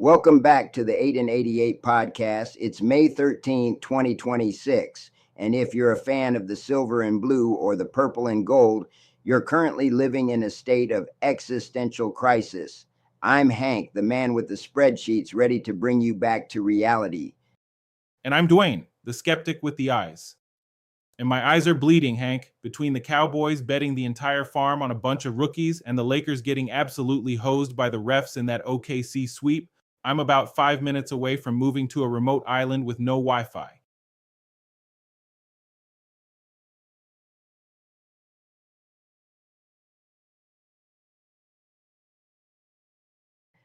Welcome back to the 8 and 88 podcast. It's May 13th, 2026. And if you're a fan of the silver and blue or the purple and gold, you're currently living in a state of existential crisis. I'm Hank, the man with the spreadsheets ready to bring you back to reality. And I'm Dwayne, the skeptic with the eyes. And my eyes are bleeding, Hank, between the Cowboys betting the entire farm on a bunch of rookies and the Lakers getting absolutely hosed by the refs in that OKC sweep. I'm about 5 minutes away from moving to a remote island with no Wi-Fi.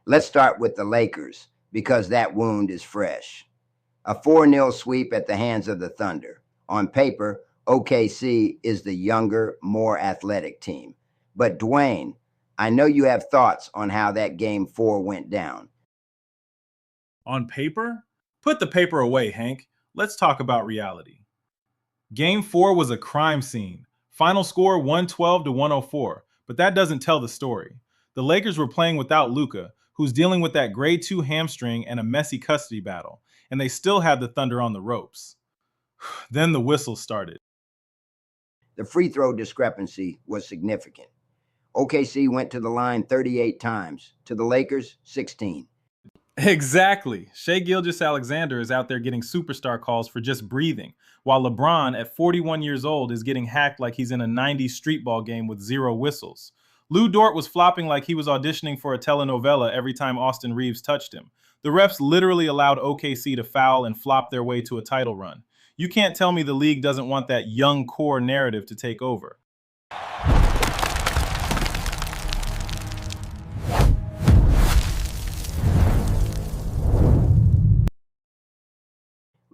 Let's start with the Lakers, because that wound is fresh. A 4-0 sweep at the hands of the Thunder. On paper, OKC is the younger, more athletic team. But Dwayne, I know you have thoughts on how that Game 4 went down. On paper? Put the paper away, Hank. Let's talk about reality. Game 4 was a crime scene. Final score 112 to 104, but that doesn't tell the story. The Lakers were playing without Luka, who's dealing with that grade 2 hamstring and a messy custody battle, and they still had the Thunder on the ropes. Then the whistle started. The free throw discrepancy was significant. OKC went to the line 38 times, to the Lakers 16. Exactly. Shai Gilgeous-Alexander is out there getting superstar calls for just breathing, while LeBron, at 41 years old, is getting hacked like he's in a 90s street ball game with 0 whistles. Lou Dort was flopping like he was auditioning for a telenovela every time Austin Reeves touched him. The refs literally allowed OKC to foul and flop their way to a title run. You can't tell me the league doesn't want that young core narrative to take over.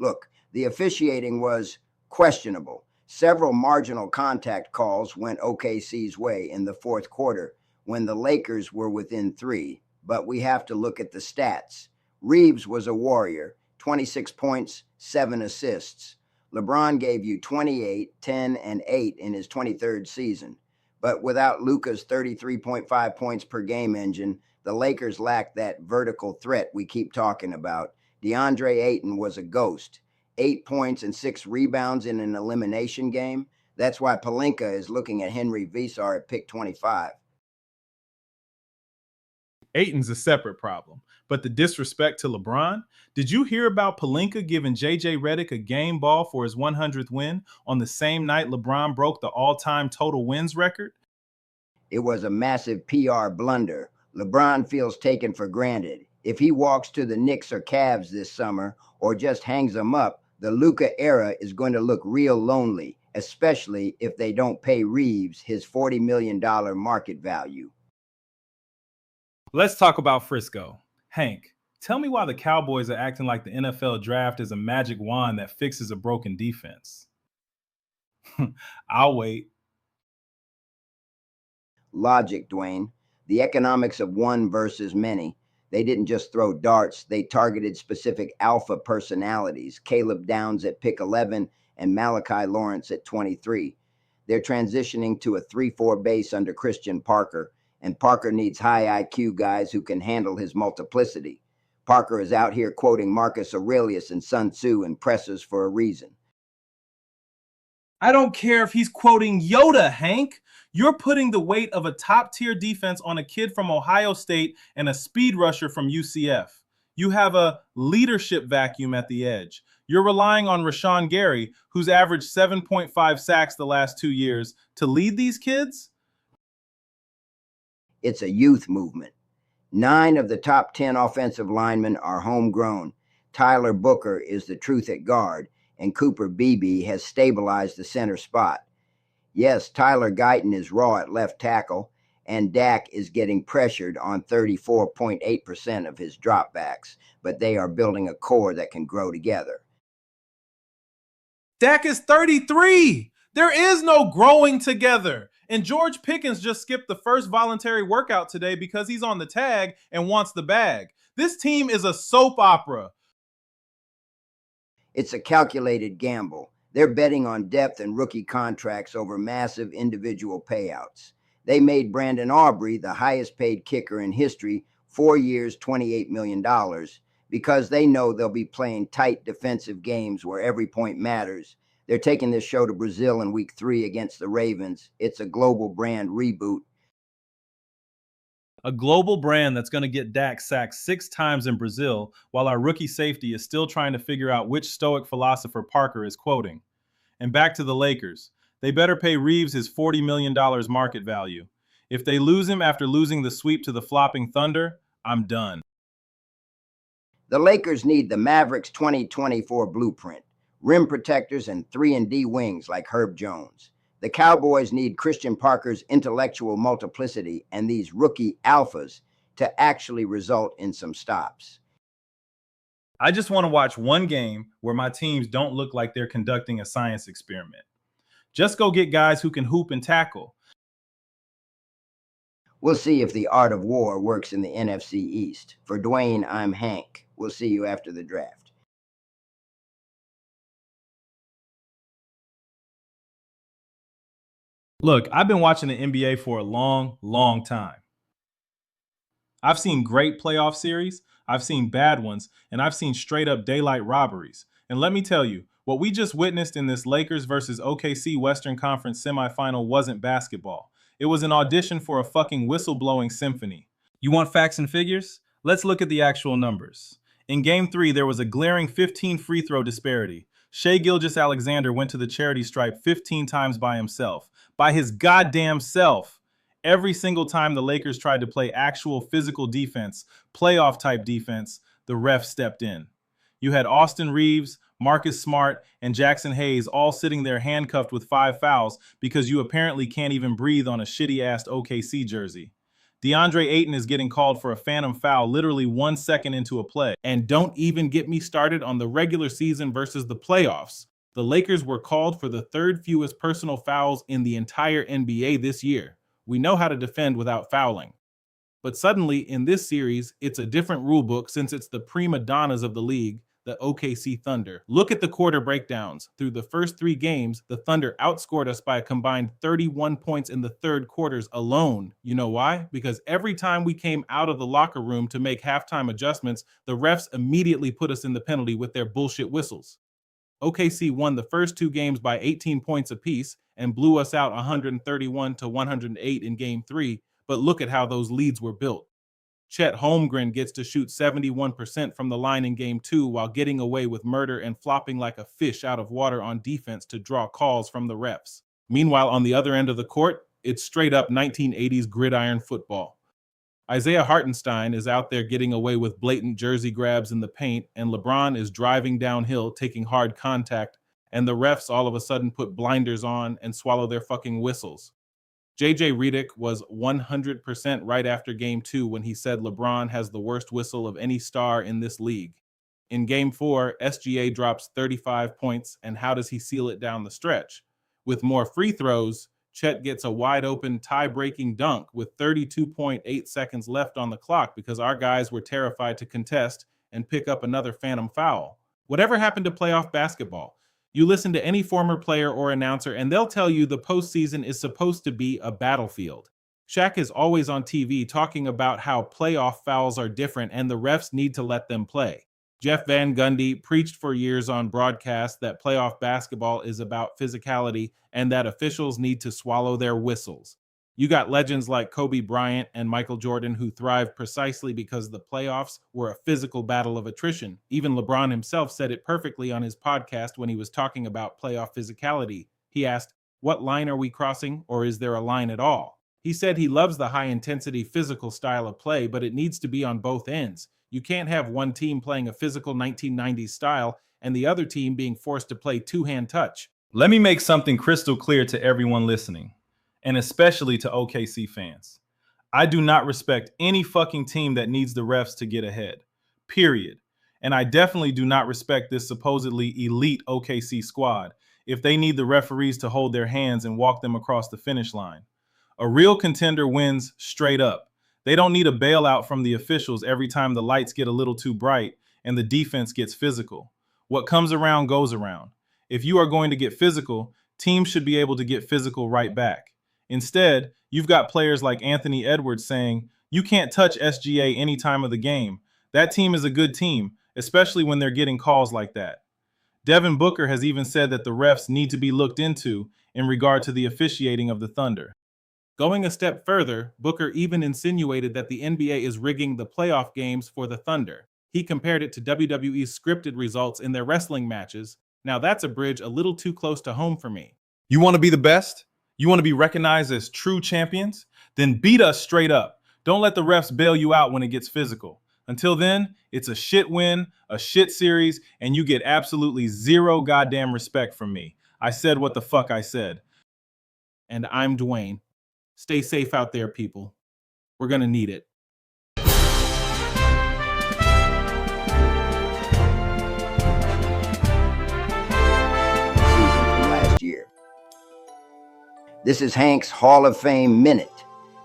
Look, the officiating was questionable. Several marginal contact calls went OKC's way in the fourth quarter when the Lakers were within 3, but we have to look at the stats. Reeves was a warrior, 26 points, 7 assists. LeBron gave you 28, 10, and 8 in his 23rd season. But without Luka's 33.5 points per game engine, the Lakers lacked that vertical threat we keep talking about. DeAndre Ayton was a ghost. 8 points and 6 rebounds in an elimination game. That's why Pelinka is looking at Henry Visar at pick 25. Ayton's a separate problem, but the disrespect to LeBron? Did you hear about Pelinka giving J.J. Redick a game ball for his 100th win on the same night LeBron broke the all-time total wins record? It was a massive PR blunder. LeBron feels taken for granted. If he walks to the Knicks or Cavs this summer or just hangs them up, the Luka era is going to look real lonely, especially if they don't pay Reeves his $40 million market value. Let's talk about Frisco. Hank, tell me why the Cowboys are acting like the NFL draft is a magic wand that fixes a broken defense. I'll wait. Logic, Dwayne. The economics of one versus many. They didn't just throw darts, they targeted specific alpha personalities, Caleb Downs at pick 11 and Malachi Lawrence at 23. They're transitioning to a 3-4 base under Christian Parker, and Parker needs high IQ guys who can handle his multiplicity. Parker is out here quoting Marcus Aurelius and Sun Tzu in pressers for a reason. I don't care if he's quoting Yoda, Hank. You're putting the weight of a top-tier defense on a kid from Ohio State and a speed rusher from UCF. You have a leadership vacuum at the edge. You're relying on Rashawn Gary, who's averaged 7.5 sacks the last 2 years, to lead these kids? It's a youth movement. 9 of the top 10 offensive linemen are homegrown. Tyler Booker is the truth at guard, and Cooper Beebe has stabilized the center spot. Yes, Tyler Guyton is raw at left tackle, and Dak is getting pressured on 34.8% of his dropbacks, but they are building a core that can grow together. Dak is 33. There is no growing together. And George Pickens just skipped the first voluntary workout today because he's on the tag and wants the bag. This team is a soap opera. It's a calculated gamble. They're betting on depth and rookie contracts over massive individual payouts. They made Brandon Aubrey the highest paid kicker in history 4 years, $28 million, because they know they'll be playing tight defensive games where every point matters. They're taking this show to Brazil in week 3 against the Ravens. It's a global brand reboot. A global brand that's going to get Dak sacked 6 times in Brazil, while our rookie safety is still trying to figure out which stoic philosopher Parker is quoting. And back to the Lakers. They better pay Reeves his $40 million market value. If they lose him after losing the sweep to the flopping Thunder, I'm done. The Lakers need the Mavericks 2024 blueprint, rim protectors and 3-and-D wings like Herb Jones. The Cowboys need Christian Parker's intellectual multiplicity and these rookie alphas to actually result in some stops. I just want to watch one game where my teams don't look like they're conducting a science experiment. Just go get guys who can hoop and tackle. We'll see if the art of war works in the NFC East. For Dwayne, I'm Hank. We'll see you after the draft. Look, I've been watching the NBA for a long, long time. I've seen great playoff series, I've seen bad ones, and I've seen straight up daylight robberies. And let me tell you, what we just witnessed in this Lakers versus OKC Western Conference semifinal wasn't basketball. It was an audition for a fucking whistleblowing symphony. You want facts and figures? Let's look at the actual numbers. In Game 3, there was a glaring 15 free throw disparity. Shai Gilgeous-Alexander went to the charity stripe 15 times by himself. By his goddamn self. Every single time the Lakers tried to play actual physical defense, playoff-type defense, the ref stepped in. You had Austin Reeves, Marcus Smart, and Jackson Hayes all sitting there handcuffed with 5 fouls because you apparently can't even breathe on a shitty-ass OKC jersey. DeAndre Ayton is getting called for a phantom foul literally 1 second into a play. And don't even get me started on the regular season versus the playoffs. The Lakers were called for the 3rd fewest personal fouls in the entire NBA this year. We know how to defend without fouling. But suddenly, in this series, it's a different rulebook since it's the prima donnas of the league, the OKC Thunder. Look at the quarter breakdowns. Through the first 3 games, the Thunder outscored us by a combined 31 points in the 3rd quarters alone. You know why? Because every time we came out of the locker room to make halftime adjustments, the refs immediately put us in the penalty with their bullshit whistles. OKC won the first 2 games by 18 points apiece and blew us out 131-108 in Game 3, but look at how those leads were built. Chet Holmgren gets to shoot 71% from the line in Game 2 while getting away with murder and flopping like a fish out of water on defense to draw calls from the refs. Meanwhile, on the other end of the court, it's straight up 1980s gridiron football. Isaiah Hartenstein is out there getting away with blatant jersey grabs in the paint, and LeBron is driving downhill, taking hard contact, and the refs all of a sudden put blinders on and swallow their fucking whistles. JJ Redick was 100% right after Game 2 when he said LeBron has the worst whistle of any star in this league. In Game 4, SGA drops 35 points, and how does he seal it down the stretch? With more free throws, Chet gets a wide-open, tie-breaking dunk with 32.8 seconds left on the clock because our guys were terrified to contest and pick up another phantom foul. Whatever happened to playoff basketball? You listen to any former player or announcer, and they'll tell you the postseason is supposed to be a battlefield. Shaq is always on TV talking about how playoff fouls are different and the refs need to let them play. Jeff Van Gundy preached for years on broadcast that playoff basketball is about physicality and that officials need to swallow their whistles. You got legends like Kobe Bryant and Michael Jordan who thrived precisely because the playoffs were a physical battle of attrition. Even LeBron himself said it perfectly on his podcast when he was talking about playoff physicality. He asked, "What line are we crossing, or is there a line at all?" He said he loves the high-intensity physical style of play, but it needs to be on both ends. You can't have one team playing a physical 1990s style and the other team being forced to play two-hand touch. Let me make something crystal clear to everyone listening, and especially to OKC fans. I do not respect any fucking team that needs the refs to get ahead. Period. And I definitely do not respect this supposedly elite OKC squad if they need the referees to hold their hands and walk them across the finish line. A real contender wins straight up. They don't need a bailout from the officials every time the lights get a little too bright and the defense gets physical. What comes around goes around. If you are going to get physical, teams should be able to get physical right back. Instead, you've got players like Anthony Edwards saying, You can't touch SGA any time of the game. That team is a good team, especially when they're getting calls like that. Devin Booker has even said that the refs need to be looked into in regard to the officiating of the Thunder. Going a step further, Booker even insinuated that the NBA is rigging the playoff games for the Thunder. He compared it to WWE's scripted results in their wrestling matches. Now that's a bridge a little too close to home for me. You want to be the best? You want to be recognized as true champions? Then beat us straight up. Don't let the refs bail you out when it gets physical. Until then, it's a shit win, a shit series, and you get absolutely zero goddamn respect from me. I said what the fuck I said. And I'm Dwayne. Stay safe out there, people. We're gonna need it. From last year. This is Hank's Hall of Fame Minute.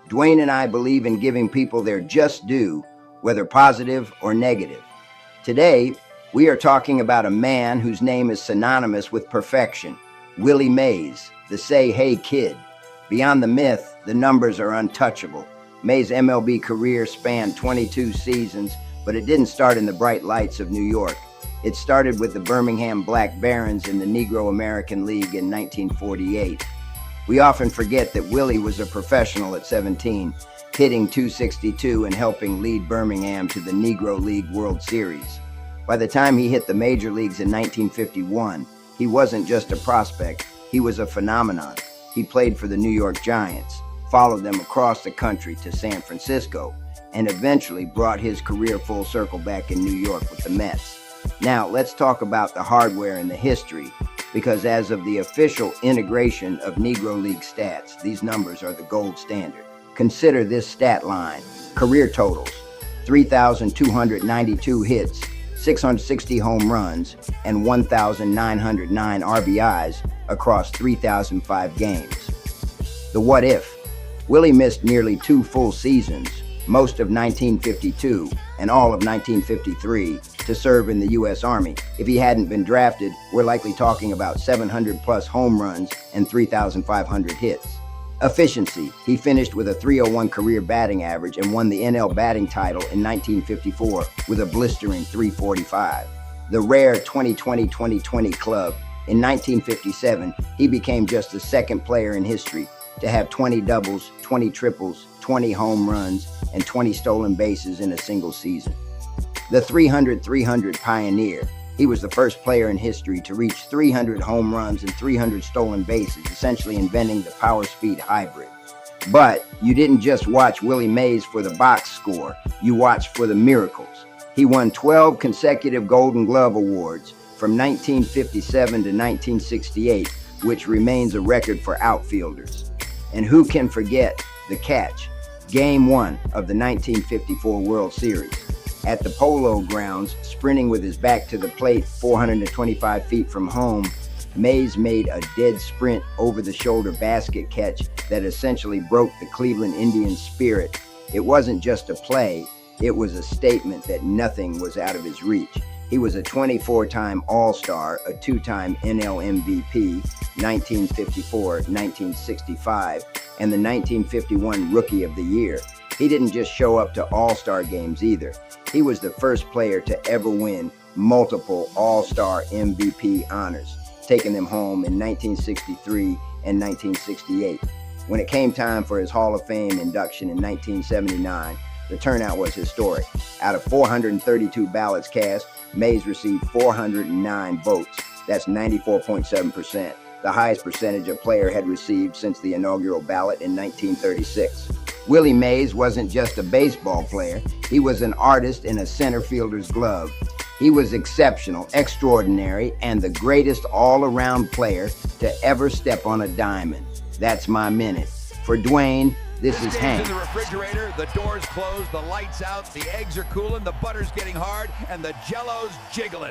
Dwayne and I believe in giving people their just due, whether positive or negative. Today, we are talking about a man whose name is synonymous with perfection, Willie Mays, the Say Hey Kid. Beyond the myth, the numbers are untouchable. Mays' MLB career spanned 22 seasons, but it didn't start in the bright lights of New York. It started with the Birmingham Black Barons in the Negro American League in 1948. We often forget that Willie was a professional at 17, hitting .262 and helping lead Birmingham to the Negro League World Series. By the time he hit the major leagues in 1951, he wasn't just a prospect, he was a phenomenon. He played for the New York Giants, followed them across the country to San Francisco, and eventually brought his career full circle back in New York with the Mets. Now, let's talk about the hardware and the history, because as of the official integration of Negro League stats, these numbers are the gold standard. Consider this stat line. Career totals: 3,292 hits, 660 home runs, and 1,909 RBIs across 3,005 games. The what if? Willie missed nearly 2 full seasons, most of 1952 and all of 1953, to serve in the U.S. Army. If he hadn't been drafted, we're likely talking about 700 plus home runs and 3,500 hits. Efficiency: he finished with a .301 career batting average and won the NL batting title in 1954 with a blistering .345. The rare 20-20-20-20 club. In 1957, he became just the second player in history to have 20 doubles, 20 triples, 20 home runs, and 20 stolen bases in a single season. The 300-300 pioneer. He was the first player in history to reach 300 home runs and 300 stolen bases, essentially inventing the power-speed hybrid. But you didn't just watch Willie Mays for the box score, you watched for the miracles. He won 12 consecutive Golden Glove Awards from 1957 to 1968, which remains a record for outfielders. And who can forget the catch? Game 1 of the 1954 World Series. At the Polo Grounds, sprinting with his back to the plate 425 feet from home, Mays made a dead sprint over-the-shoulder basket catch that essentially broke the Cleveland Indians' spirit. It wasn't just a play, it was a statement that nothing was out of his reach. He was a 24-time All-Star, a 2-time NL MVP, 1954, 1965, and the 1951 Rookie of the Year. He didn't just show up to All-Star games either. He was the first player to ever win multiple All-Star MVP honors, taking them home in 1963 and 1968. When it came time for his Hall of Fame induction in 1979, the turnout was historic. Out of 432 ballots cast, Mays received 409 votes. That's 94.7%, the highest percentage a player had received since the inaugural ballot in 1936. Willie Mays wasn't just a baseball player, he was an artist in a center fielder's glove. He was exceptional, extraordinary, and the greatest all-around player to ever step on a diamond. That's my minute. For Dwayne, this is Hank. In the refrigerator, the door's closed, the lights out, the eggs are cooling, the butter's getting hard, and the Jell-O's jiggling.